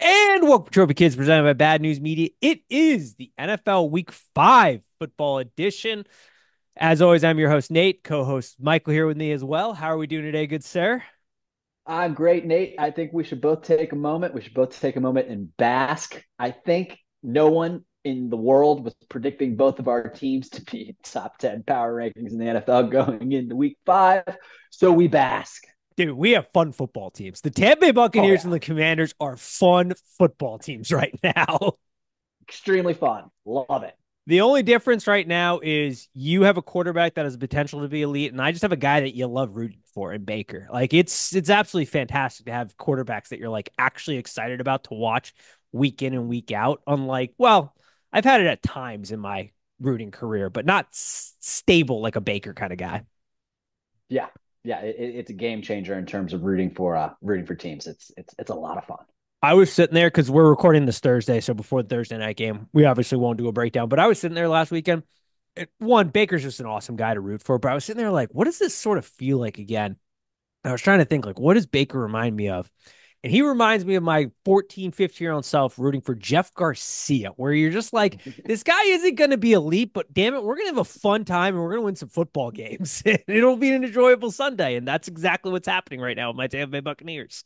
And welcome to Trophy Kids presented by Bad News Media. It is the NFL Week 5 football edition. As always, I'm your host, Nate, co-host Michael here with me as well. How are we doing today, good sir? I'm great, Nate. I think we should both take a moment. We should both take a moment and bask. I think no one in the world was predicting both of our teams to be top 10 power rankings in the NFL going into week 5. So we bask. Dude, we have fun football teams. The Tampa Bay Oh, Buccaneers and yeah. the Commanders are fun football teams right now. Extremely fun. Love it. The only difference right now is you have a quarterback that has the potential to be elite, and I just have a guy that you love rooting for in Baker. Like it's absolutely fantastic to have quarterbacks that you're like actually excited about to watch week in and week out. Unlike, well, I've had it at times in my rooting career, but not stable like a Baker kind of guy. Yeah. Yeah. It's a game changer in terms of rooting for teams. It's a lot of fun. I was sitting there because we're recording this Thursday, so before the Thursday night game, we obviously won't do a breakdown. But I was sitting there last weekend. One, Baker's just an awesome guy to root for, but I was sitting there like, what does this sort of feel like again? I was trying to think, like, what does Baker remind me of? And he reminds me of my 14, 15-year-old self rooting for Jeff Garcia, where you're just like, this guy isn't going to be elite, but damn it, we're going to have a fun time and we're going to win some football games. It'll be an enjoyable Sunday. And that's exactly what's happening right now with my Tampa Bay Buccaneers.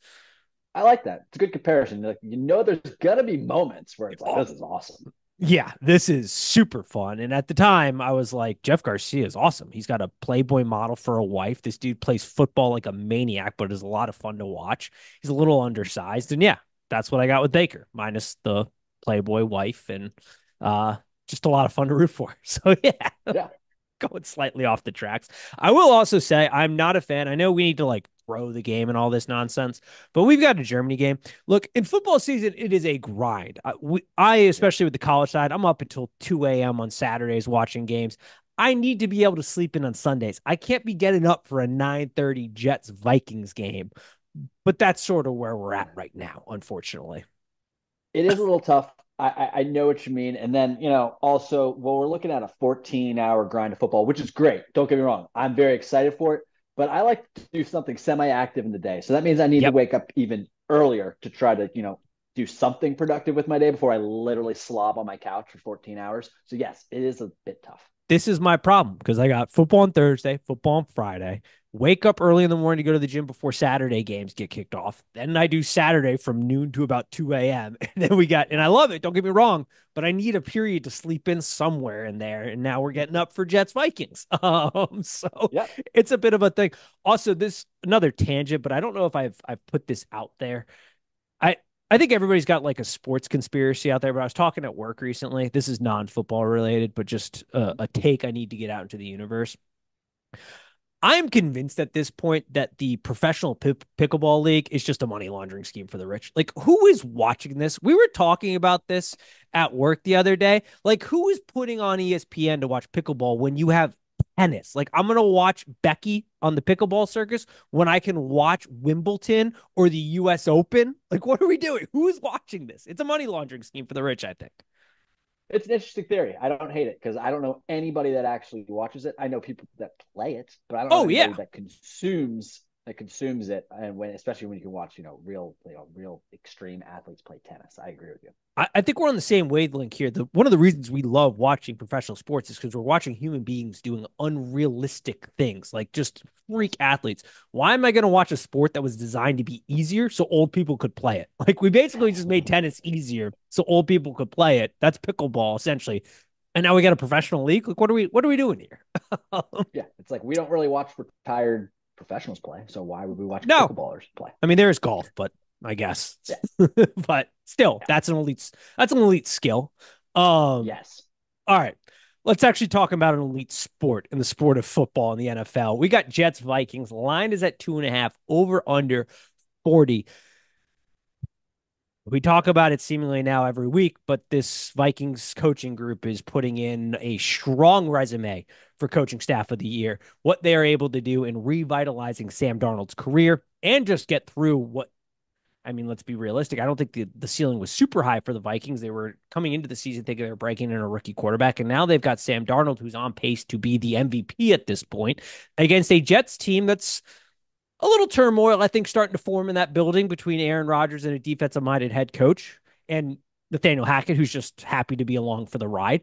I like that. It's a good comparison. Like, there's gonna be moments where it's like, Oh, this is awesome. yeah, this is super fun. And at the time, I was like, Jeff Garcia is awesome. He's got a Playboy model for a wife. This dude plays football like a maniac, but is a lot of fun to watch. He's a little undersized. And yeah, that's what I got with Baker, minus the Playboy wife and uh just a lot of fun to root for. So yeah, Yeah. going slightly off the tracks. I will also say I'm not a fan. I know we need to like throw the game and all this nonsense, but we've got a Germany game. Look, in football season, it is a grind. I Yeah. especially with the college side, I'm up until 2 a.m. on Saturdays watching games. I need to be able to sleep in on Sundays. I can't be getting up for a 9:30 Jets Vikings game, but that's sort of where we're at right now, unfortunately. It is a little tough. I know what you mean. And then, also, well, we're looking at a 14-hour grind of football, which is great. Don't get me wrong. I'm very excited for it, but I like to do something semi-active in the day. So that means I need to Yep. wake up even earlier to try to, do something productive with my day before I literally slob on my couch for 14 hours. So yes, it is a bit tough. This is my problem because I got football on Thursday, football on Friday. Wake up early in the morning to go to the gym before Saturday games get kicked off. Then I do Saturday from noon to about 2 a.m. And then we got, and I love it, don't get me wrong, but I need a period to sleep in somewhere in there. And now we're getting up for Jets Vikings. So Yep. it's a bit of a thing. Also, this another tangent, but I don't know if I've put this out there. I I think everybody's got like a sports conspiracy out there, but I was talking at work recently. This is non-football related, but just a take I need to get out into the universe. I'm convinced at this point that the professional pickleball league is just a money laundering scheme for the rich. Like, who is watching this? We were talking about this at work the other day. Like, who is putting on ESPN to watch pickleball when you have tennis? Like, I'm going to watch Becky on the pickleball circus when I can watch Wimbledon or the US Open. Like, what are we doing? Who is watching this? It's a money laundering scheme for the rich, I think. It's an interesting theory. I don't hate it because I don't know anybody that actually watches it. I know people that play it, but I don't know Oh, anybody yeah. that consumes it. And especially when you can watch, real extreme athletes play tennis. I agree with you. I think we're on the same wavelength here. One of the reasons we love watching professional sports is because we're watching human beings doing unrealistic things, like just freak athletes. Why am I going to watch a sport that was designed to be easier so old people could play it? Like we basically just made tennis easier so old people could play it. That's pickleball essentially. And now we got a professional league. Like what are we doing here? Yeah, it's like we don't really watch retired professionals play, so why would we watch No, pickleballers play? I mean there is golf, but I guess, Yeah, but still, yeah, that's an elite skill. yes. All right. Let's actually talk about an elite sport in the sport of football in the NFL. We got Jets Vikings. Line is at 2.5, over under 40. We talk about it seemingly now every week, but this Vikings coaching group is putting in a strong resume for coaching staff of the year. What they are able to do in revitalizing Sam Darnold's career and just get through what I mean, let's be realistic. I don't think the ceiling was super high for the Vikings. They were coming into the season thinking they were breaking in a rookie quarterback, and now they've got Sam Darnold, who's on pace to be the MVP at this point, against a Jets team that's A little turmoil, I think, starting to form in that building between Aaron Rodgers and a defensive minded head coach and Nathaniel Hackett, who's just happy to be along for the ride.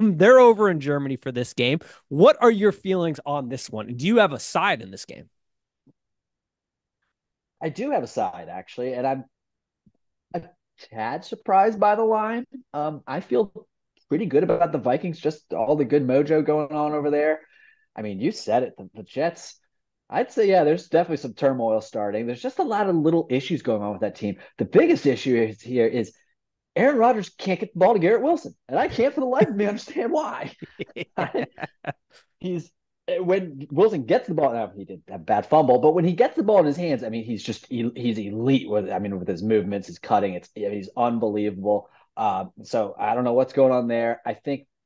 They're over in Germany for this game. What are your feelings on this one? Do you have a side in this game? I do have a side actually, and I'm a tad surprised by the line. I feel pretty good about the Vikings, just all the good mojo going on over there. I mean, you said it, the Jets. I'd say, yeah, there's definitely some turmoil starting. There's just a lot of little issues going on with that team. The biggest issue here is Aaron Rodgers can't get the ball to Garrett Wilson, and I can't for the life of me understand why. He's when Wilson gets the ball. Now he did have a bad fumble, but when he gets the ball in his hands, I mean, he's elite with. I mean, with his movements, his cutting, he's unbelievable. So I don't know what's going on there.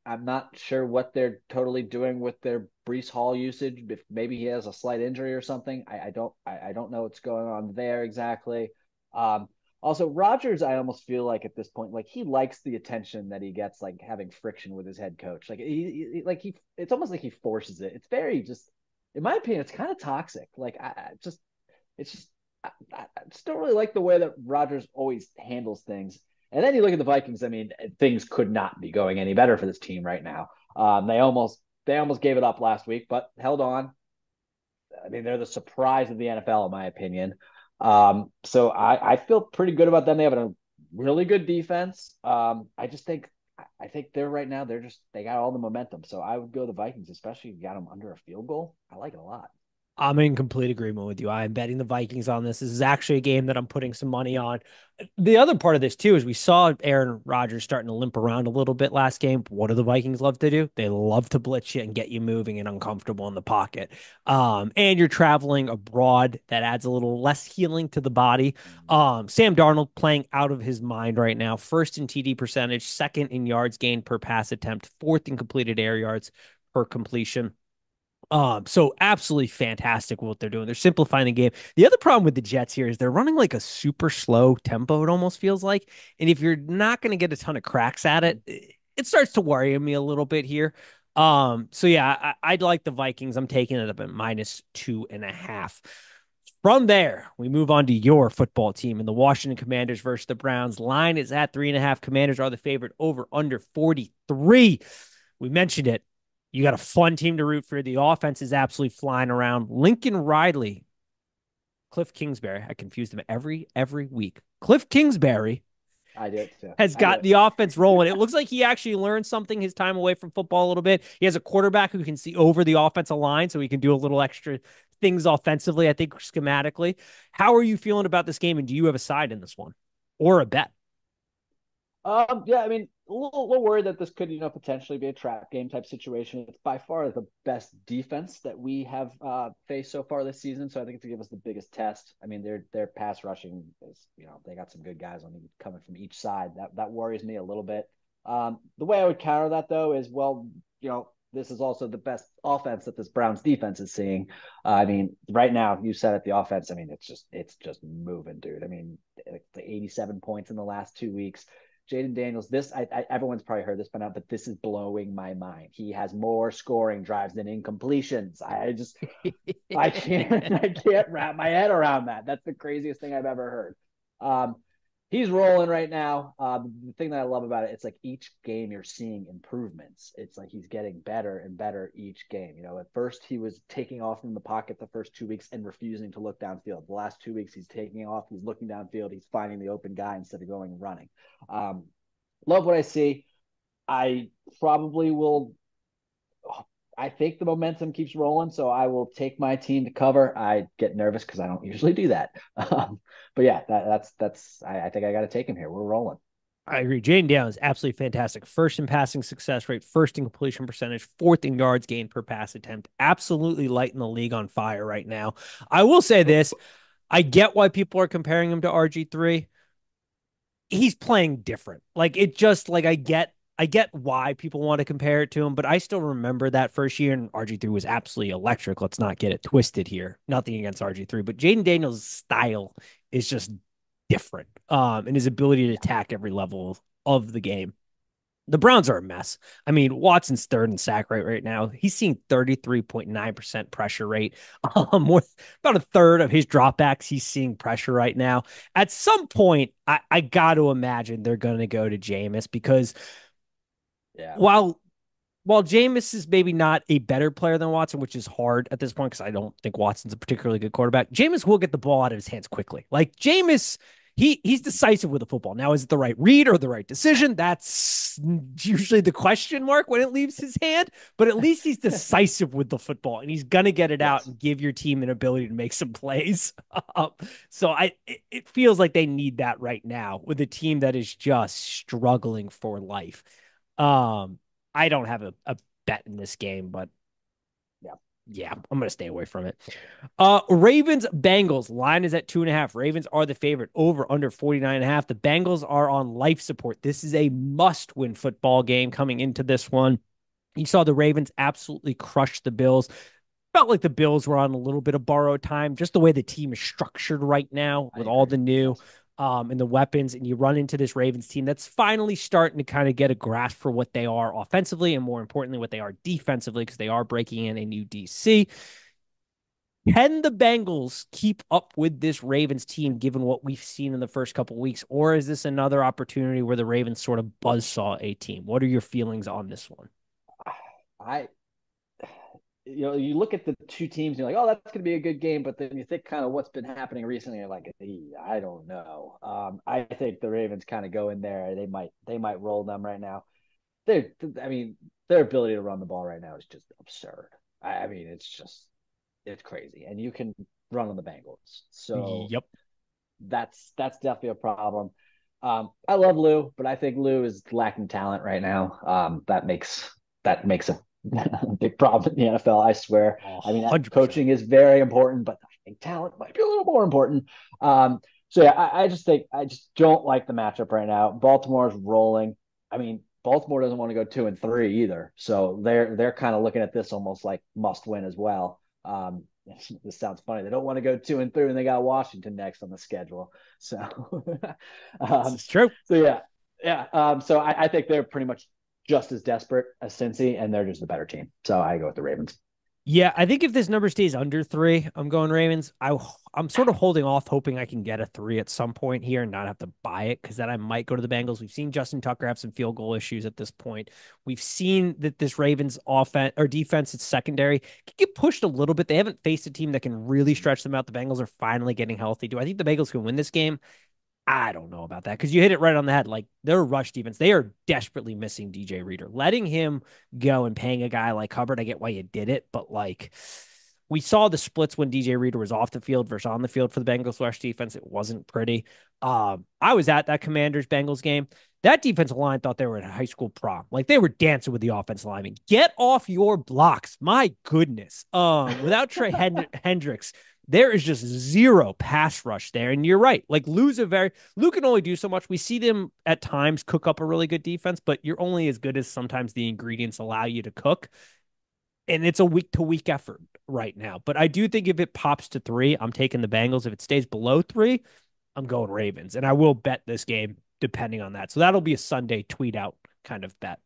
I'm not sure what they're totally doing with their Brees Hall usage. If maybe he has a slight injury or something, I don't know what's going on there exactly. Um, Also, Rodgers, I almost feel like at this point, like he likes the attention that he gets, like having friction with his head coach. It's almost like he forces it. It's very just, in my opinion, it's kind of toxic. It's just, I just don't really like the way that Rodgers always handles things. And then you look at the Vikings. I mean, things could not be going any better for this team right now. They almost gave it up last week, but held on. I mean, they're the surprise of the NFL, in my opinion. So I feel pretty good about them. They have a really good defense. I think they're right now, they got all the momentum. So I would go the Vikings, especially if you got them under a field goal. I like it a lot. I'm in complete agreement with you. I am betting the Vikings on this. This is actually a game that I'm putting some money on. The other part of this too is we saw Aaron Rodgers starting to limp around a little bit last game. What do the Vikings love to do? They love to blitz you and get you moving and uncomfortable in the pocket. And you're traveling abroad. That adds a little less healing to the body. Sam Darnold playing out of his mind right now. First in TD percentage, second in yards gained per pass attempt, fourth in completed air yards per completion. So absolutely fantastic what they're doing. They're simplifying the game. The other problem with the Jets here is they're running like a super slow tempo, it almost feels like. And if you're not going to get a ton of cracks at it, it starts to worry me a little bit here. So yeah, I'd like the Vikings. I'm taking it up at -2.5. From there, we move on to your football team and the Washington Commanders versus the Browns. Line is at 3.5. Commanders are the favorite over under 43. We mentioned it. You got a fun team to root for. The offense is absolutely flying around. Lincoln Riley, Cliff Kingsbury. I confuse them every week. Cliff Kingsbury I did too. has I got did. the offense rolling. It looks like he actually learned something his time away from football a little bit. He has a quarterback who can see over the offensive line, so he can do a little extra things offensively, I think, schematically. How are you feeling about this game, and do you have a side in this one or a bet? Yeah, I mean, little worried that this could, potentially be a trap game type situation. It's by far the best defense that we have faced so far this season. So I think it's to give us the biggest test. I mean, their pass rushing is, they got some good guys coming from each side. That worries me a little bit. The way I would counter that though is, well, this is also the best offense that this Browns defense is seeing. I mean, right now you said it, the offense. I mean, it's just moving, dude. I mean, the 87 points in the last 2 weeks. Jaden Daniels, everyone's probably heard this by now, but this is blowing my mind. He has more scoring drives than incompletions. I can't wrap my head around that. That's the craziest thing I've ever heard. He's rolling right now. The thing that I love about it, it's like each game you're seeing improvements. It's like he's getting better and better each game. At first he was taking off from the pocket the first 2 weeks and refusing to look downfield. The last 2 weeks he's taking off, he's looking downfield, he's finding the open guy instead of going and running. Um, Love what I see. I probably will. I think the momentum keeps rolling, so I will take my team to cover. I get nervous because I don't usually do that. But yeah, that's. I think I got to take him here. We're rolling. I agree. Jaden Daniels is absolutely fantastic. First in passing success rate, first in completion percentage, fourth in yards gained per pass attempt. Absolutely lighting the league on fire right now. I will say this. I get why people are comparing him to RG3. He's playing different. Like it just like I get why people want to compare it to him, but I still remember that first year and RG3 was absolutely electric. Let's not get it twisted here. Nothing against RG3, but Jaden Daniels' style is just different. And his ability to attack every level of the game. The Browns are a mess. I mean, Watson's third in sack rate right now. He's seeing 33.9% pressure rate. More about a third of his dropbacks, he's seeing pressure right now. At some point, I got to imagine they're going to go to Jameis because Yeah. while while Jameis is maybe not a better player than Watson, which is hard at this point because I don't think Watson's a particularly good quarterback, Jameis will get the ball out of his hands quickly. Like Jameis, he's decisive with the football. Now, is it the right read or the right decision? That's usually the question mark when it leaves his hand. But at least he's decisive with the football, and he's gonna get it out Yes. and give your team an ability to make some plays. So it feels like they need that right now with a team that is just struggling for life. Um, I don't have a bet in this game, but Yeah. yeah, I'm gonna stay away from it. Ravens Bengals line is at 2.5. Ravens are the favorite over under 49.5. The Bengals are on life support. This is a must win football game coming into this one. You saw the Ravens absolutely crush the Bills. Felt like the Bills were on a little bit of borrowed time, just the way the team is structured right now I with all agree. the new Yes. and the weapons. And you run into this Ravens team that's finally starting to kind of get a grasp for what they are offensively and more importantly, what they are defensively, because they are breaking in a new DC. Can the Bengals keep up with this Ravens team given what we've seen in the first couple of weeks? Or is this another opportunity where the Ravens sort of buzzsaw a team? What are your feelings on this one? I you look at the two teams, and you're like, oh, that's going to be a good game. But then you think kind of what's been happening recently. You're like, I don't know. I think the Ravens kind of go in there. They might roll them right now. They, I mean, their ability to run the ball right now is just absurd. I mean, it's crazy, and you can run on the Bengals. So Yep. that's definitely a problem. I love Lou, but I think Lou is lacking talent right now. That makes a big problem in the NFL. I swear. I mean, 100%. coaching is very important, but I think talent might be a little more important. So yeah, I just don't like the matchup right now. Baltimore's rolling. I mean, Baltimore doesn't want to go 2-3 either, so they're kind of looking at this almost like must win as well. This sounds funny. They don't want to go 2-3 and they got Washington next on the schedule. So, This um, is true. so yeah, yeah. So I think they're pretty much just as desperate as Cincy, and they're just the better team. So I go with the Ravens. Yeah, I think if this number stays under 3, I'm going Ravens. I'm sort of holding off, hoping I can get a 3 at some point here and not have to buy it because then I might go to the Bengals. We've seen Justin Tucker have some field goal issues at this point. We've seen that this Ravens offense or defense, it's secondary, can get pushed a little bit. They haven't faced a team that can really stretch them out. The Bengals are finally getting healthy. Do I think the Bengals can win this game? I don't know about that because you hit it right on the head. Like their rush defense, they are desperately missing DJ Reader. Letting him go and paying a guy like Hubbard, I get why you did it, but like we saw the splits when DJ Reader was off the field versus on the field for the Bengals rush defense. It wasn't pretty. I was at that Commanders Bengals game. That defensive line thought they were at a high school prom. Like they were dancing with the offensive lineman. Get off your blocks. My goodness. Without Trey Hendricks, there is just zero pass rush there. And you're right. Like Lou can only do so much. We see them at times cook up a really good defense, but you're only as good as sometimes the ingredients allow you to cook. And it's a week to week effort right now. But I do think if it pops to 3, I'm taking the Bengals. If it stays below 3, I'm going Ravens. And I will bet this game depending on that. So that'll be a Sunday tweet out kind of bet.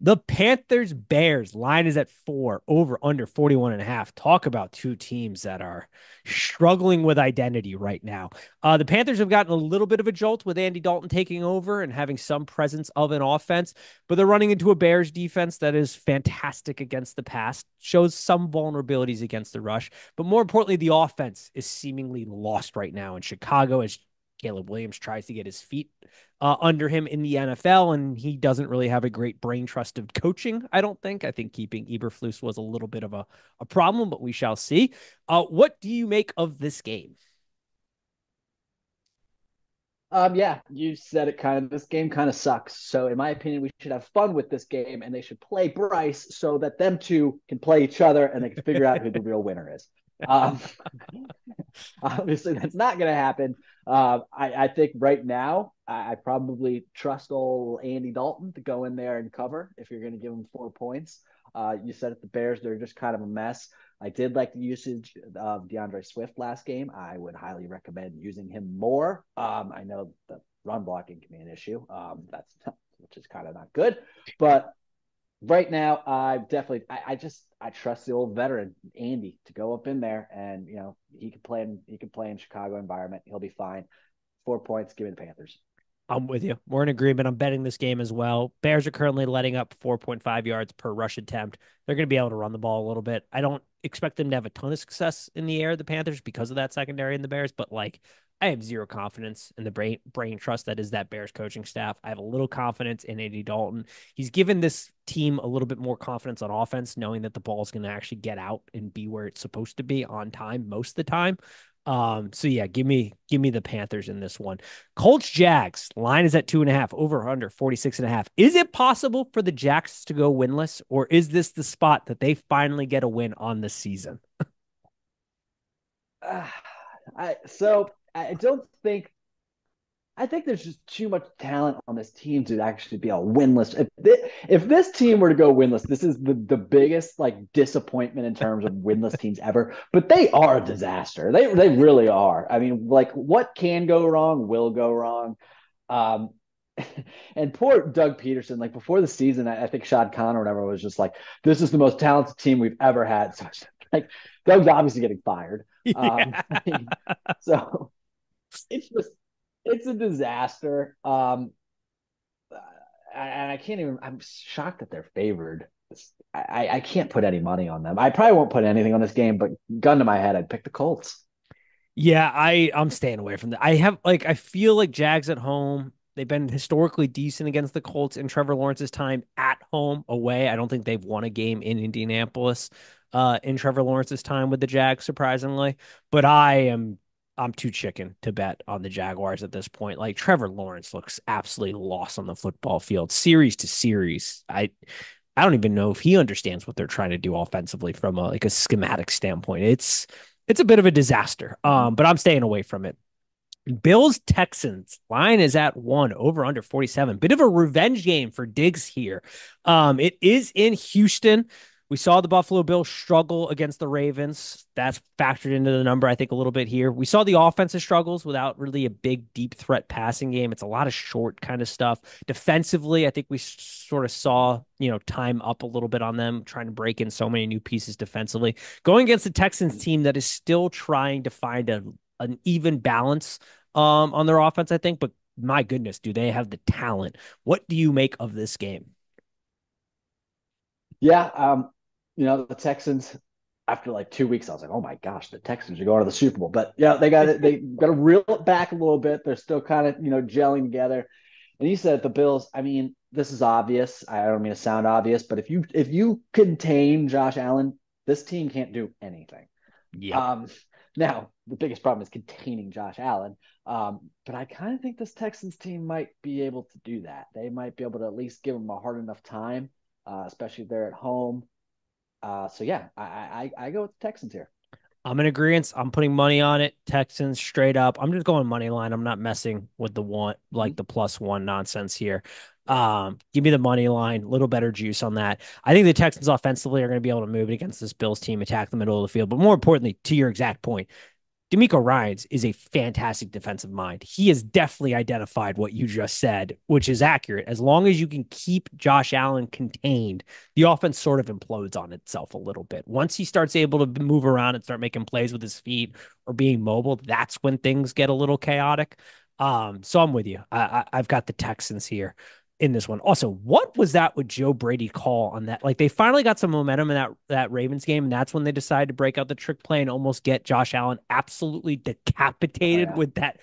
The Panthers Bears line is at 4, over under 41.5. Talk about two teams that are struggling with identity right now. The Panthers have gotten a little bit of a jolt with Andy Dalton taking over and having some presence of an offense, but they're running into a Bears defense that is fantastic against the pass, shows some vulnerabilities against the rush, but more importantly, the offense is seemingly lost right now in Chicago as Caleb Williams tries to get his feet under him in the NFL, and he doesn't really have a great brain trust of coaching, I don't think. I think keeping Eberflus was a little bit of a problem, but we shall see. What do you make of this game? Yeah, you said it kind of. This game kind of sucks. So, in my opinion, we should have fun with this game, and they should play Bryce so that them two can play each other and they can figure out who the real winner is. Um, Obviously, that's not going to happen. I think right now, I probably trust old Andy Dalton to go in there and cover if you're going to give him 4 points. You said it, the Bears, they're just kind of a mess. I did like the usage of DeAndre Swift last game. I would highly recommend using him more. I know the run blocking can be an issue. That's which is kind of not good. But right now, I trust the old veteran Andy to go up in there, and he can play in Chicago environment. He'll be fine. 4 points. Give me the Panthers. I'm with you. We're in agreement. I'm betting this game as well. Bears are currently letting up 4.5 yards per rush attempt. They're going to be able to run the ball a little bit. I don't expect them to have a ton of success in the air, the Panthers, because of that secondary in the Bears, but like I have zero confidence in the brain trust that is that Bears coaching staff. I have a little confidence in Andy Dalton. He's given this team a little bit more confidence on offense, knowing that the ball is going to actually get out and be where it's supposed to be on time most of the time. So yeah, give me the Panthers in this one. Colts Jags line is at 2.5, over under 46.5. Is it possible for the Jags to go winless, or is this the spot that they finally get a win on the season? Uh, I don't think I think there's just too much talent on this team to actually be a winless. If this team were to go winless, this is the biggest like disappointment in terms of winless teams ever. But they are a disaster. They really are. I mean, like what can go wrong will go wrong. Um, and poor Doug Peterson, like before the season, I think Shad Khan or whatever was just like, "This is the most talented team we've ever had." So like Doug's obviously getting fired. Yeah. I mean, so it's just it's a disaster. And I can't even. I'm shocked that they're favored. I can't put any money on them. I probably won't put anything on this game, but gun to my head, I'd pick the Colts. Yeah, I'm staying away from that. I feel like Jags at home. They've been historically decent against the Colts in Trevor Lawrence's time at home, away. I don't think they've won a game in Indianapolis in Trevor Lawrence's time with the Jags, surprisingly. But I'm too chicken to bet on the Jaguars at this point. Like Trevor Lawrence looks absolutely lost on the football field, series to series. I don't even know if he understands what they're trying to do offensively from a schematic standpoint. It's a bit of a disaster. Mhm. But I'm staying away from it. Bills Texans line is at 1, over under 47. Bit of a revenge game for Diggs here. It is in Houston. We saw the Buffalo Bills struggle against the Ravens. That's factored into the number, I think, a little bit here. We saw the offensive struggles without really a big, deep threat passing game. It's a lot of short kind of stuff. Defensively, I think we sort of saw, time up a little bit on them, trying to break in so many new pieces defensively. Going against the Texans team that is still trying to find an even balance on their offense, I think. But my goodness, do they have the talent? What do you make of this game? Yeah, the Texans. After like 2 weeks, I was like, "Oh my gosh, the Texans are going to the Super Bowl." But yeah, they got to reel it back a little bit. They're still kind of gelling together. And you said the Bills. I mean, this is obvious. I don't mean to sound obvious, but if you contain Josh Allen, this team can't do anything. Yep. Um, Now the biggest problem is containing Josh Allen. But I kind of think this Texans team might be able to do that. They might be able to at least give them a hard enough time, especially if they're at home. So yeah, I go with the Texans here. I'm in agreement. I'm putting money on it. Texans straight up. I'm just going money line. I'm not messing with the one, Mm-hmm. like the +1 nonsense here. Give me the money line, a little better juice on that. I think the Texans offensively are going to be able to move it against this Bills team, attack the middle of the field. But more importantly, to your exact point, D'Amico Ryans is a fantastic defensive mind. He has definitely identified what you just said, which is accurate. As long as you can keep Josh Allen contained, the offense sort of implodes on itself a little bit. Once he starts able to move around and start making plays with his feet or being mobile, that's when things get a little chaotic. So I'm with you. I've got the Texans here in this one. Also, what was that with Joe Brady call on that? Like they finally got some momentum in that Ravens game, and that's when they decided to break out the trick play and almost get Josh Allen absolutely Oh decapitated yeah. with that.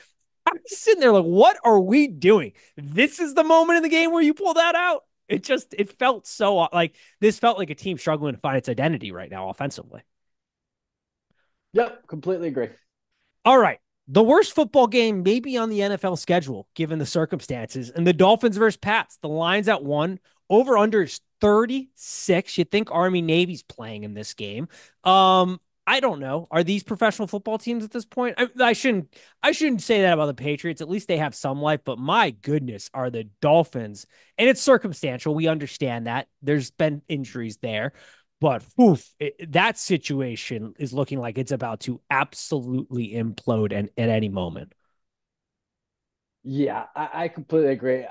I'm sitting there like, what are we doing? This is the moment in the game where you pull that out. It felt so like this felt like a team struggling to find its identity right now offensively. Yep, completely agree. All right. The worst football game maybe on the NFL schedule, given the circumstances, and the Dolphins versus Pats. The line's at 1. Over under is 36. You'd think Army Navy's playing in this game. I don't know. Are these professional football teams at this point? I shouldn't say that about the Patriots. At least they have some life, but my goodness, are the Dolphins. And it's circumstantial. We understand that. There's been injuries there. But that situation is looking like it's about to absolutely implode at any moment. Yeah, I completely agree.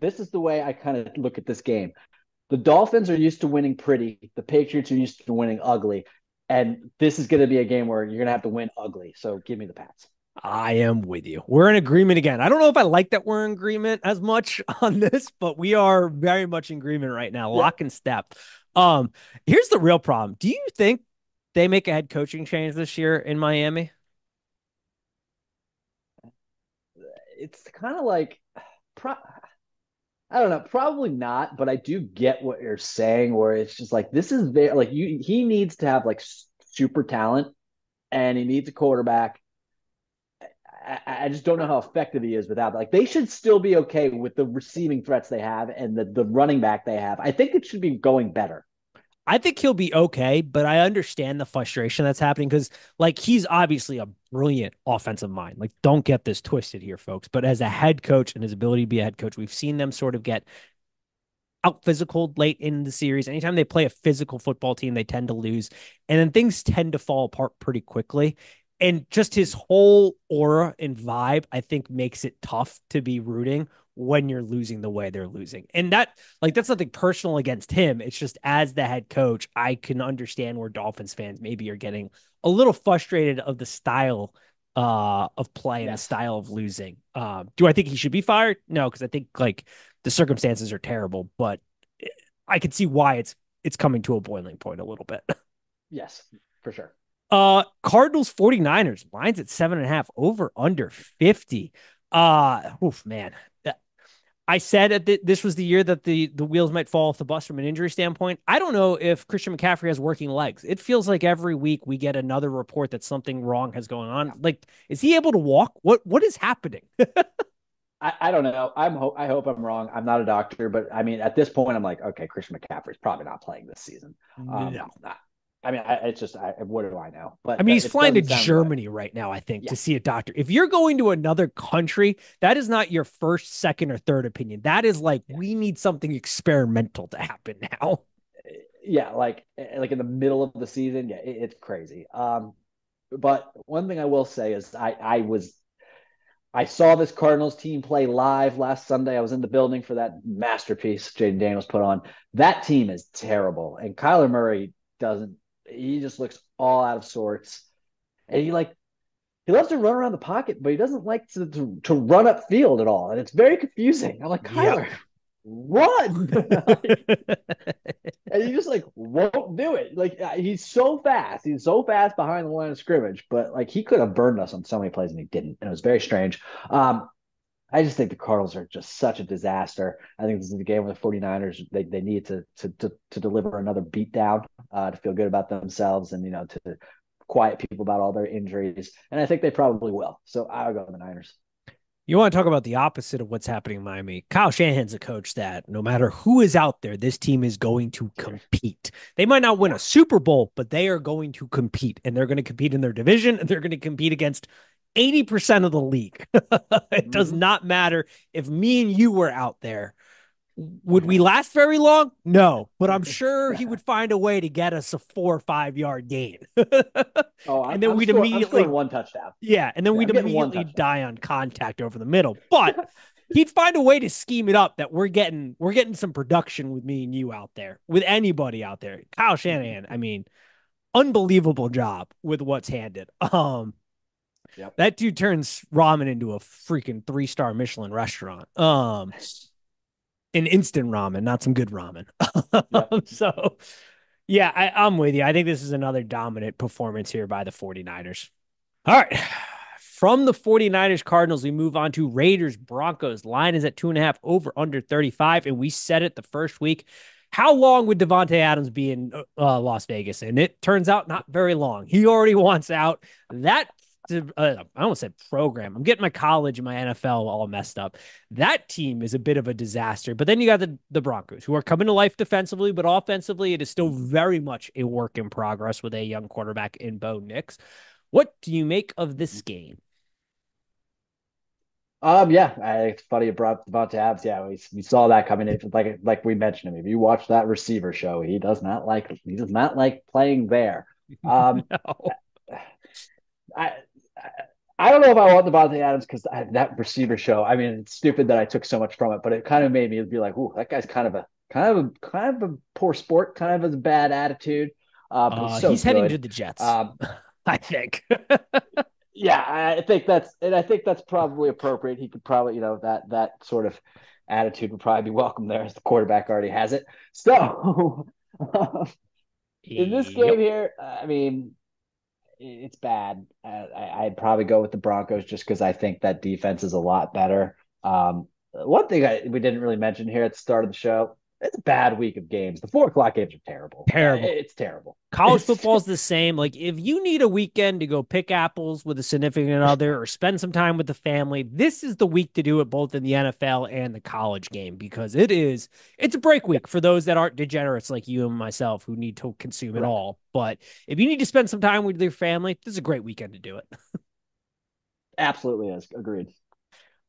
This is the way I kind of look at this game. The Dolphins are used to winning pretty. The Patriots are used to winning ugly. And this is going to be a game where you're going to have to win ugly. So give me the Pats. I am with you. We're in agreement again. I don't know if I like that we're in agreement as much on this, but we are very much in agreement right now, Yeah, lock and step. Um, Here's the real problem. Do you think they make a head coaching change this year in Miami? it's kind of like, pro- I don't know, probably not, but I do get what you're saying. Where it's just like this is very like you. He needs to have like super talent, and he needs a quarterback. I just don't know how effective he is without. Like they should still be okay with the receiving threats they have and the running back they have. I think it should be going better. I think he'll be okay, but I understand the frustration that's happening because, like, he's obviously a brilliant offensive mind. Like, don't get this twisted here, folks. But as a head coach and his ability to be a head coach, we've seen them sort of get out physical late in the series. Anytime they play a physical football team, they tend to lose. And then things tend to fall apart pretty quickly. And just his whole aura and vibe, I think, makes it tough to be rooting when you're losing the way they're losing. And that, like, that's nothing personal against him. It's just as the head coach, I can understand where Dolphins fans maybe are getting a little frustrated of the style of play and the Yes. style of losing. Do I think he should be fired? No, because I think like the circumstances are terrible, but I can see why it's coming to a boiling point a little bit. Yes, for sure. Cardinals 49ers lines at 7.5 over under 50. Oof, man. I said that this was the year that the wheels might fall off the bus from an injury standpoint. I don't know if Christian McCaffrey has working legs. It feels like every week we get another report that something wrong has going on. Yeah. Like, is he able to walk? What is happening? I don't know. I hope I'm wrong. I'm not a doctor, but I mean, at this point, I'm like, okay, Christian McCaffrey's probably not playing this season. No. I mean, it's just, what do I know? I But mean, he's it flying to doesn't sound good. Germany right now, I think, Yeah, to see a doctor. If you're going to another country, that is not your first, second, or third opinion. That is like, yeah, we need something experimental to happen now. yeah. Like in the middle of the season, yeah, it's crazy. But one thing I will say is, I saw this Cardinals team play live last Sunday. I was in the building for that masterpiece Jaden Daniels put on. That team is terrible, and Kyler Murray doesn't. He just looks all out of sorts, and he loves to run around the pocket, but he doesn't like to run up field at all, and it's very confusing. I'm like, Yep. Kyler, run! Like, and he just like won't do it. Like he's so fast. He's so fast behind the line of scrimmage, but like he could have burned us on so many plays and he didn't. And it was very strange. I just think the Cardinals are just such a disaster. I think this is the game where the 49ers they need to deliver another beatdown to feel good about themselves and to quiet people about all their injuries. And I think they probably will. So I'll go with the Niners. You want to talk about the opposite of what's happening in Miami? Kyle Shanahan's a coach that no matter who is out there, this team is going to compete. They might not win Yeah. a Super Bowl, but they are going to compete, and they're going to compete in their division, and they're going to compete against 80% of the league. It does Mm-hmm. not matter if me and you were out there. Would we last very long? No, but I'm sure he would find a way to get us a 4 or 5 yard gain. Oh, And then we'd I'm scoring immediately one touchdown. yeah, and then Yeah, we'd I'm getting one immediately touchdown. die on contact over the middle. But he'd find a way to scheme it up that we're getting some production with me and you out there, with anybody out there. Kyle Shanahan, I mean, unbelievable job with what's handed. Yep. That dude turns ramen into a freaking 3-star Michelin restaurant. An instant ramen, not some good ramen. Yep. So yeah, I'm with you. I think this is another dominant performance here by the 49ers. All right. From the 49ers Cardinals, we move on to Raiders Broncos. Line is at 2.5 over under 35. And we said it the first week. How long would Devontae Adams be in Las Vegas? And it turns out not very long. He already wants out. That I almost said program. I'm getting my college and my NFL all messed up. That team is a bit of a disaster. But then you got the Broncos, who are coming to life defensively, but offensively, it is still very much a work in progress with a young quarterback in Bo Nix. What do you make of this game? Yeah, it's funny you brought Devontae Adams. Yeah, we saw that coming in. Like we mentioned him. If you watch that receiver show, he does not like playing there. Um, No. I I don't know if I want Devontae Adams because that receiver show. I mean, it's stupid that I took so much from it, but it kind of made me be like, "Ooh, that guy's kind of a poor sport, kind of a bad attitude." But he's so He's heading to good. the Jets, Um, I think. yeah, I think that's probably appropriate. He could probably, that sort of attitude would probably be welcome there, as the quarterback already has it. So, in this game Yep. here, I mean, it's bad. I'd probably go with the Broncos just because I think that defense is a lot better. One thing we didn't really mention here at the start of the show, it's a bad week of games. The 4 o'clock games are terrible. Terrible. It's terrible. College football is the same. Like, if you need a weekend to go pick apples with a significant other or spend some time with the family, this is the week to do it both in the NFL and the college game because it's a break Yeah, week for those that aren't degenerates like you and myself who need to consume it correct. all. But if you need to spend some time with your family, this is a great weekend to do it. Absolutely is. Agreed.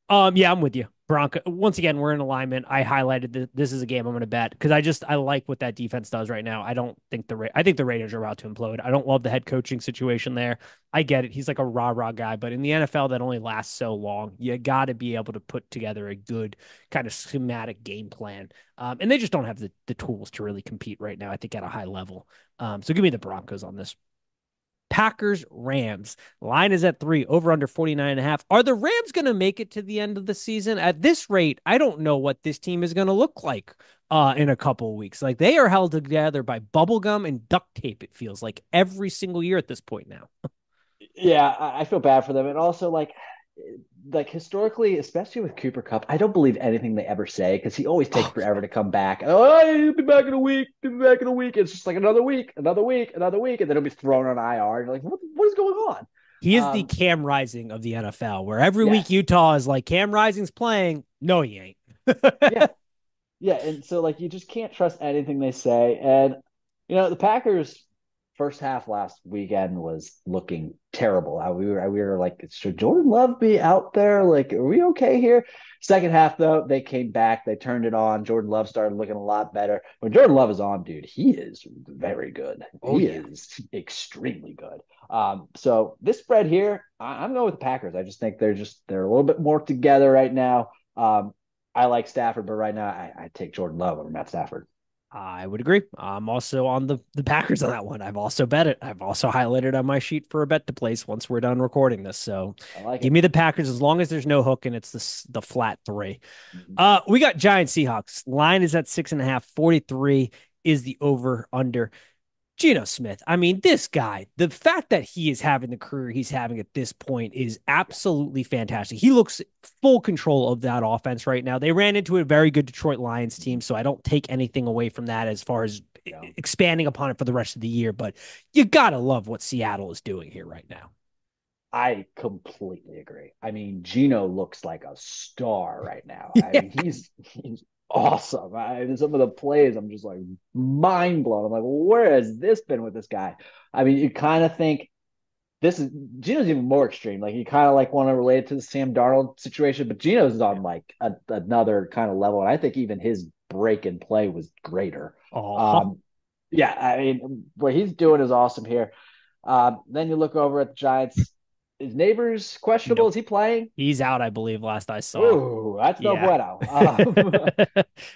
Yeah, I'm with you. Bronco. Once again, we're in alignment. I highlighted that this is a game I'm going to bet because I like what that defense does right now. I don't think I think the Raiders are about to implode. I don't love the head coaching situation there. I get it. He's like a rah guy, but in the NFL that only lasts so long. You got to be able to put together a good kind of schematic game plan. And they just don't have the tools to really compete right now. I think at a high level. So give me the Broncos on this. Packers, Rams. Line is at 3, over under 49.5. Are the Rams going to make it to the end of the season? At this rate, I don't know what this team is going to look like in a couple of weeks. Like they are held together by bubblegum and duct tape, it feels like every single year at this point now. Yeah, I feel bad for them, and also like historically, especially with Cooper Cup, I don't believe anything they ever say because he always takes Oh, forever to come back. Oh, he'll be back in a week. He'll be back in a week. It's just like another week, another week, another week, and then he'll be thrown on IR. And you're like, what is going on? he is the Um, Cam Rising of the NFL, where every week yes, Utah is like, Cam Rising's playing. No, he ain't. yeah, yeah, and so like you just can't trust anything they say. And the Packers first half last weekend was looking terrible. We were like, should Jordan Love be out there? Like, are we okay here? Second half though, they came back, they turned it on. Jordan Love started looking a lot better. When Jordan Love is on, dude, he is very good. Oh, He yeah. is extremely good. So this spread here, I'm going with the Packers. I just think they're a little bit more together right now. I like Stafford, but right now I take Jordan Love over Matt Stafford. I would agree. I'm also on the Packers on that one. I've also bet it. I've also highlighted on my sheet for a bet to place once we're done recording this. So I like give it. me the Packers as long as there's no hook and it's the flat 3. Mm-hmm. We got Giants Seahawks. Line is at 6.5. 43 is the over under. Geno Smith. I mean, this guy, the fact that he is having the career he's having at this point is absolutely fantastic. He looks full control of that offense right now. They ran into a very good Detroit Lions team, so I don't take anything away from that as far as Yeah. expanding upon it for the rest of the year. But you got to love what Seattle is doing here right now. I completely agree. I mean, Gino looks like a star right now. I Yeah. mean, he's awesome. Some of the plays, I'm just like mind blown. I'm like, where has this been with this guy? I mean, you kind of think this is Gino's even more extreme. Like you kind of like want to relate it to the Sam Darnold situation, but Gino's on like another kind of level, and I think even his break and play was greater. Oh, Um, yeah, I mean, what he's doing is awesome here. Then you look over at the Giants. Is Neighbors questionable? nope. Is he playing? He's out, I believe, last I saw. Ooh, that's no Yeah. bueno.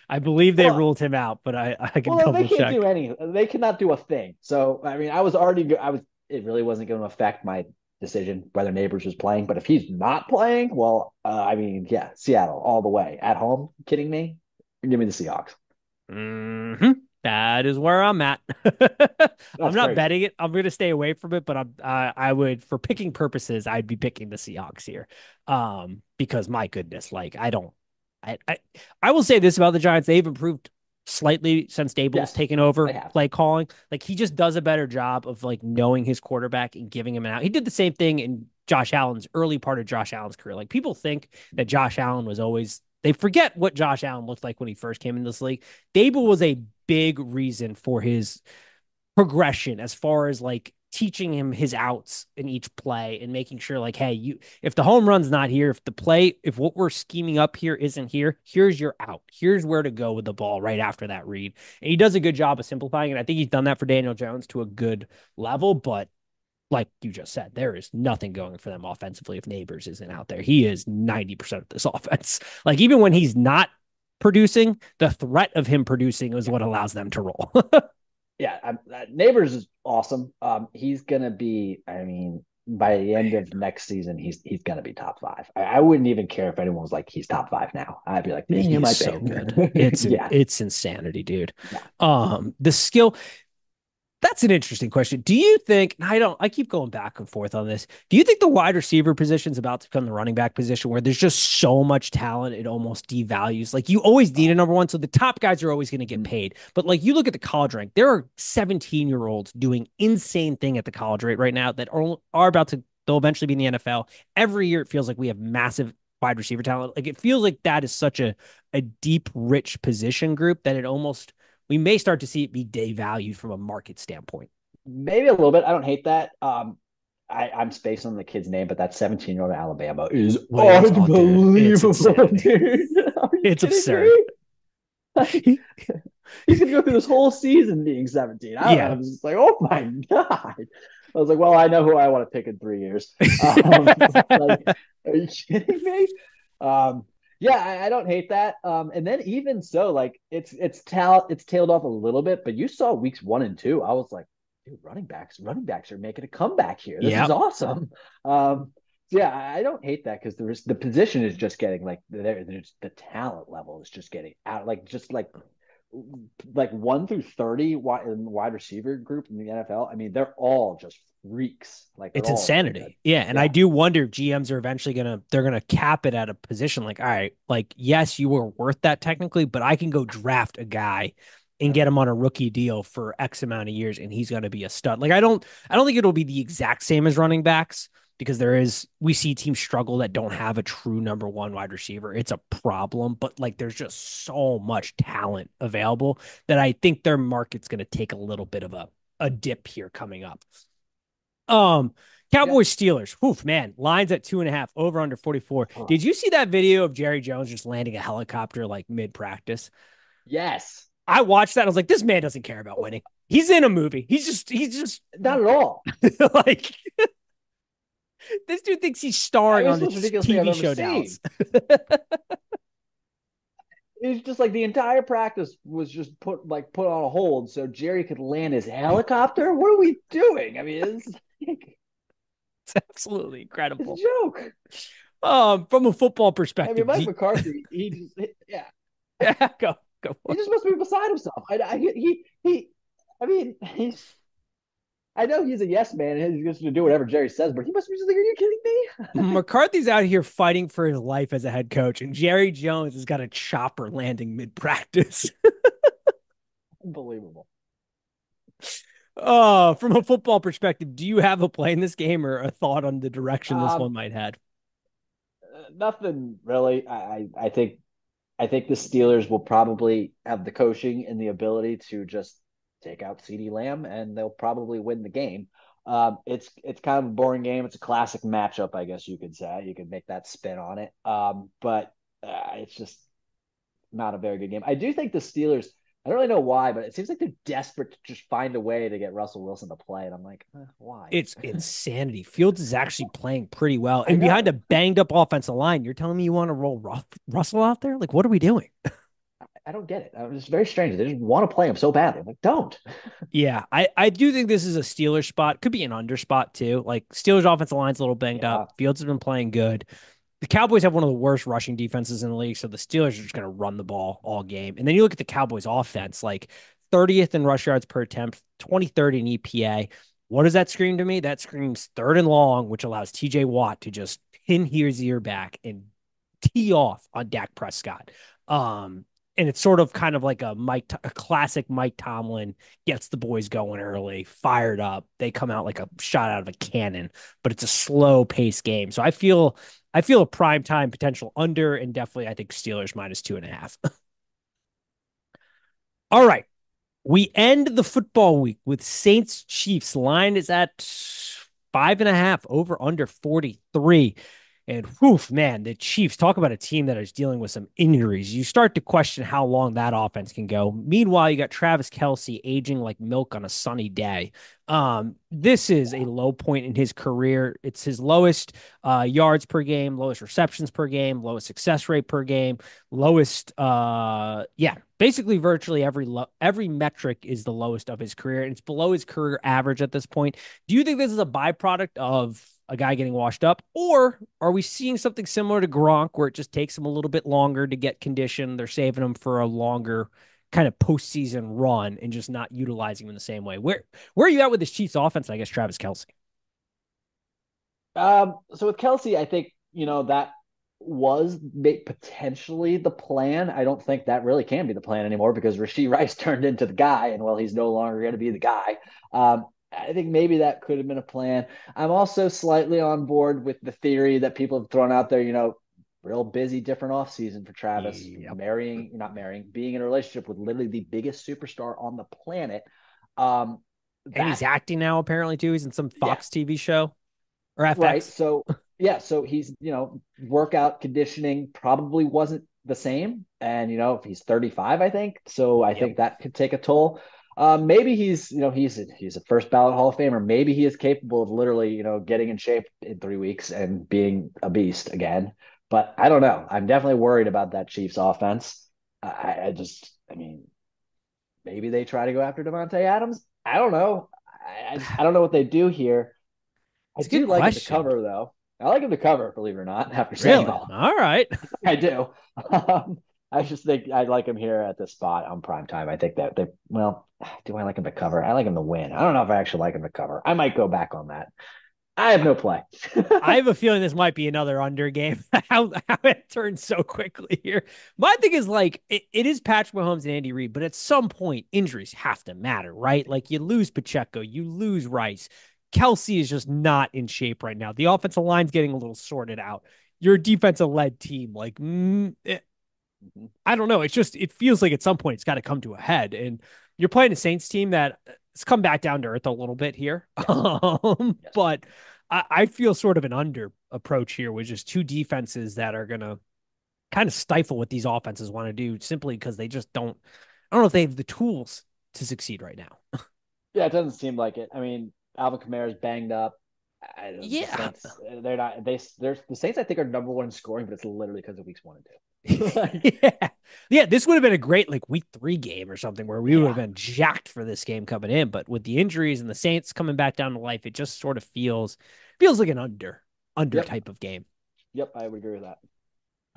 I believe they Well, ruled him out, but I can well, they double can't do check. any. They cannot do a thing. So I mean, I was already. I was. It really wasn't going to affect my decision whether Neighbors was playing. But if he's not playing, well, I mean, yeah, Seattle all the way at home. Kidding me? Give me the Seahawks. Hmm. That is where I'm at. I'm That's not crazy. betting it. I'm going to stay away from it, but I would, for picking purposes, I'd be picking the Seahawks here. Because my goodness, like I, I, I will say this about the Giants: they've improved slightly since Dable's Yes, taken they over have. play calling. Like he just does a better job of like knowing his quarterback and giving him an out. He did the same thing in Josh Allen's early part of Josh Allen's career. Like people think that Josh Allen was always they forget what Josh Allen looked like when he first came in this league. Dable was a big reason for his progression as far as like teaching him his outs in each play and making sure like, hey, you if the home run's not here, if what we're scheming up here isn't here, here's your out. Here's where to go with the ball right after that read. And he does a good job of simplifying it. I think he's done that for Daniel Jones to a good level, but like you just said, there is nothing going for them offensively if Neighbors isn't out there. He is 90% of this offense. Like even when he's not producing, the threat of him producing is Yeah. what allows them to roll. Yeah, Neighbors is awesome. He's gonna be. I mean, by the end of next season, he's gonna be top five. I wouldn't even care if anyone was like he's top five now. I'd be like, He he is might so good. be. Yeah, It's insanity, dude. yeah. The skill, that's an interesting question. Do you think, I keep going back and forth on this. Do you think the wide receiver position is about to become the running back position where there's just so much talent, it almost devalues? Like you always need a number one. So the top guys are always going to get paid. But like you look at the college rank, there are 17-year-olds doing insane thing at the college rate right now that are about to, they'll eventually be in the NFL. Every year it feels like we have massive wide receiver talent. Like it feels like that is such a deep, rich position group that it almost, we may start to see it be devalued from a market standpoint. Maybe a little bit. I don't hate that. I'm spacing on the kid's name, but that 17-year-old Alabama is Williams, oh, dude, it's unbelievable, insanity. dude. Are you It's kidding absurd. me? Like, he's gonna go through this whole season being 17. I Yeah. was just like, oh my god. I was like, well, I know who I want to pick in 3 years. Like, are you kidding me? Yeah, I don't hate that. And then even so, like it's tailed off a little bit, but you saw weeks 1 and 2. I was like, dude, running backs are making a comeback here. This is Yep. awesome. So yeah, I don't hate that because the position is just getting like there's the talent level is just getting out like 1 through 30 wide receiver group in the NFL. I mean, they're all just freaks. Like they're It's all really good. insanity. Yeah. And I Yeah. do wonder if GMs are eventually they're gonna cap it at a position like, all right, like, yes, you were worth that technically, but I can go draft a guy and get him on a rookie deal for X amount of years and he's gonna be a stud. Like I don't think it'll be the exact same as running backs because we see teams struggle that don't have a true number one wide receiver. It's a problem, but like there's just so much talent available that I think their market's gonna take a little bit of a dip here coming up. Um, Yeah. Cowboys Steelers. Oof, man. Lines at 2.5, over under 44. Huh. Did you see that video of Jerry Jones just landing a helicopter like mid practice? Yes. I watched that. I was like, this man doesn't care about winning. He's in a movie. He's just Not at all. like this dude thinks he's I starring mean, on it's the most this ridiculous thing I've TV ever show seen. Dallas. It's just like the entire practice was just put on a hold so Jerry could land his helicopter. What are we doing? I mean, It's absolutely it's a incredible. joke. From a football I mean, perspective, Mike McCarthy, yeah, yeah, go for he it. just must be beside himself. I mean, I know he's a yes man and he's just going to do whatever Jerry says, but he must be just like, are you kidding me? McCarthy's out here fighting for his life as a head coach, and Jerry Jones has got a chopper landing mid practice. Unbelievable. From a football perspective, do you have a play in this game or a thought on the direction this Um, one might head? Nothing really. I think the Steelers will probably have the coaching and the ability to just take out CeeDee Lamb, and they'll probably win the game. It's kind of a boring game. It's a classic matchup, I guess you could say. You could make that spin on it. But it's just not a very good game. I do think the Steelers. I don't really know why, but it seems like they're desperate to just find a way to get Russell Wilson to play, and I'm like, why? It's insanity. Fields is actually playing pretty well, I and behind a know. banged up offensive line, you're telling me you want to roll Russell out there? Like, what are we doing? I don't get it. It's very strange. They just want to play him so badly. I'm like, don't. Yeah, I do think this is a Steelers spot. Could be an under spot too. Like Steelers offensive line's a little banged up. Yeah. Fields has been playing good. The Cowboys have one of the worst rushing defenses in the league, so the Steelers are just going to run the ball all game. And then you look at the Cowboys offense, like 30th in rush yards per attempt, 23rd in EPA. What does that scream to me? That screams third and long, which allows TJ Watt to just pin his ear back and tee off on Dak Prescott. Um, and it's sort of kind of like a classic Mike Tomlin gets the boys going early, fired up. They come out like a shot out of a cannon, but it's a slow pace game. So I feel a prime time potential under, and definitely I think Steelers minus 2.5. All right. We end the football week with Saints Chiefs. Line is at 5.5, over under 43. And whew, man, the Chiefs, talk about a team that is dealing with some injuries. You start to question how long that offense can go. Meanwhile, you got Travis Kelce aging like milk on a sunny day. This is a low point in his career. It's his lowest yards per game, lowest receptions per game, lowest success rate per game, lowest yeah, basically virtually every metric is the lowest of his career, and it's below his career average at this point. Do you think this is a byproduct of a guy getting washed up, or are we seeing something similar to Gronk where it just takes him a little bit longer to get conditioned? They're saving him for a longer kind of postseason run and just not utilizing him in the same way. Where are you at with this Chiefs offense? I guess Travis Kelce. So with Kelce, I think that was potentially the plan. I don't think that really can be the plan anymore because Rashee Rice turned into the guy, and well, he's no longer going to be the guy. I think maybe that could have been a plan. I'm also slightly on board with the theory that people have thrown out there. Real busy, different off season for Travis, Yep. not marrying, being in a relationship with literally the biggest superstar on the planet. Um, And he's that acting now, apparently, too. He's in some yeah, Fox TV show or right. FX. So yeah, so he's workout conditioning probably wasn't the same, and if he's 35, I think so. I Yep. think that could take a toll. Maybe he's a first ballot Hall of Famer. Maybe he is capable of literally getting in shape in 3 weeks and being a beast again. But I don't know. I'm definitely worried about that Chiefs offense. I mean, maybe they try to go after Devontae Adams. I don't know. I don't know what they do here. I It's a good do like him to question. cover, though. I like him to cover, believe it or not, after saying Really? all. All right. I do. I just think I like him here at this spot on prime time. I think that well, do I like him to cover? I like him to win. I don't know if I actually like him to cover. I might go back on that. I have no play. I have a feeling this might be another under game. How it turns so quickly here. My thing is like it is Patrick Mahomes and Andy Reid, but at some point injuries have to matter, right? Like you lose Pacheco, you lose Rice. Kelce is just not in shape right now. The offensive line's getting a little sorted out. You're a defensive led team. Like I don't know. It feels like at some point it's got to come to a head. And you're playing a Saints team that has come back down to earth a little bit here. Yes. Yes. But I feel sort of an under approach here with just two defenses that are going to kind of stifle what these offenses want to do simply because they just don't. I don't know if they have the tools to succeed right now. Yeah, it doesn't seem like it. I mean, Alvin Kamara's banged up. The Yeah. Saints, they're not. They're the Saints. I think are number one in scoring, but it's literally because of weeks 1 and 2. Like, Yeah. Yeah. This would have been a great like week 3 game or something where we would have yeah, been jacked for this game coming in. But with the injuries and the Saints coming back down to life, it just sort of feels like an under yep, type of game. yep. I would agree with that.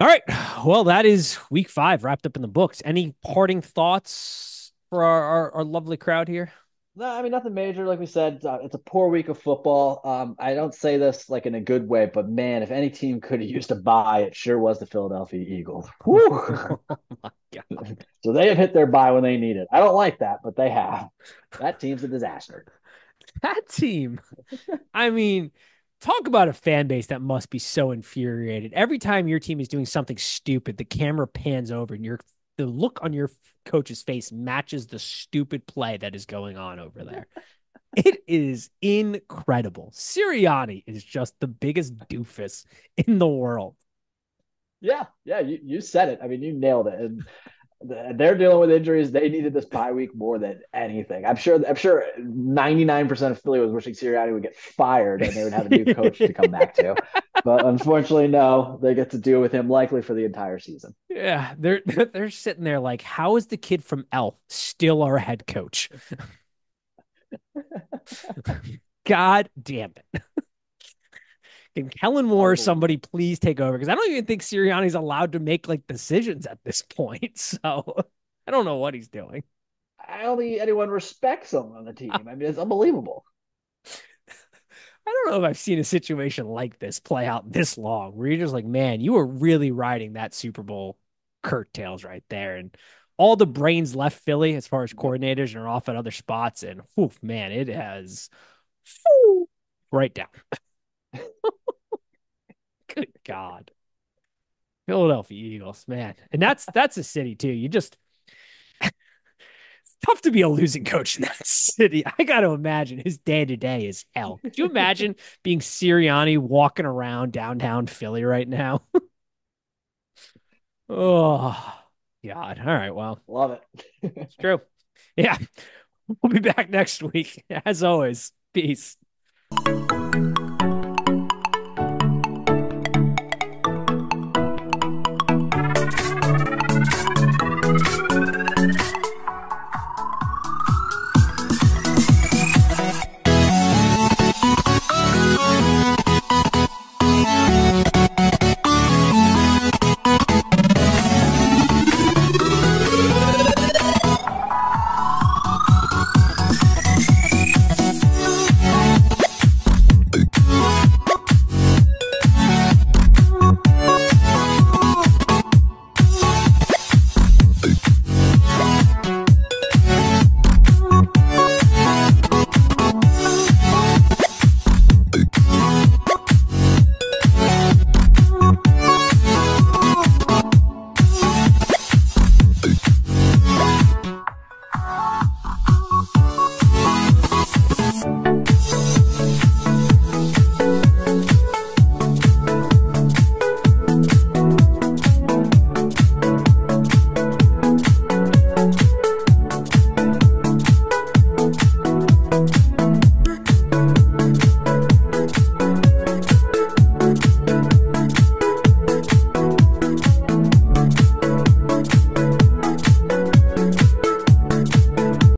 All right. Well, that is week 5 wrapped up in the books. Any parting thoughts for our lovely crowd here? No, I mean nothing major. Like we said, it's a poor week of football. I don't say this like in a good way, but man, if any team could have used a bye, it sure was the Philadelphia Eagles. Whew. Oh my God. So they have hit their bye when they need it. I don't like that, but they have. That team's a disaster. That team. I mean, talk about a fan base that must be so infuriated. Every time your team is doing something stupid, the camera pans over and the look on your coach's face matches the stupid play that is going on over there. It is incredible. Sirianni is just the biggest doofus in the world. Yeah, yeah, you said it. I mean, you nailed it. And they're dealing with injuries. They needed this bye week more than anything. I'm sure 99% of Philly was wishing Sirianni would get fired and they would have a new coach to come back to. But unfortunately, no, they get to deal with him likely for the entire season. Yeah, they're sitting there like, how is the kid from Elf still our head coach? God damn it. Can Kellen Moore, somebody please take over? Because I don't even think Sirianni's allowed to make like decisions at this point. So I don't know what he's doing. I don't think anyone respects him on the team. I I mean, it's unbelievable. don't know if I've seen a situation like this play out this long, where you're just like, man, you were really riding that Super Bowl curtails right there. And all the brains left Philly as far as Yep. coordinators and are off at other spots. And whew, man, it has whew, right down. Good God. Philadelphia Eagles, man. And that's a city too. You just Tough to be a losing coach in that city. I got to imagine his day to day is hell. Could you imagine being Sirianni walking around downtown Philly right now? Oh, God. All right. Well, Love it's it. true. Yeah. We'll be back next week. As always, peace.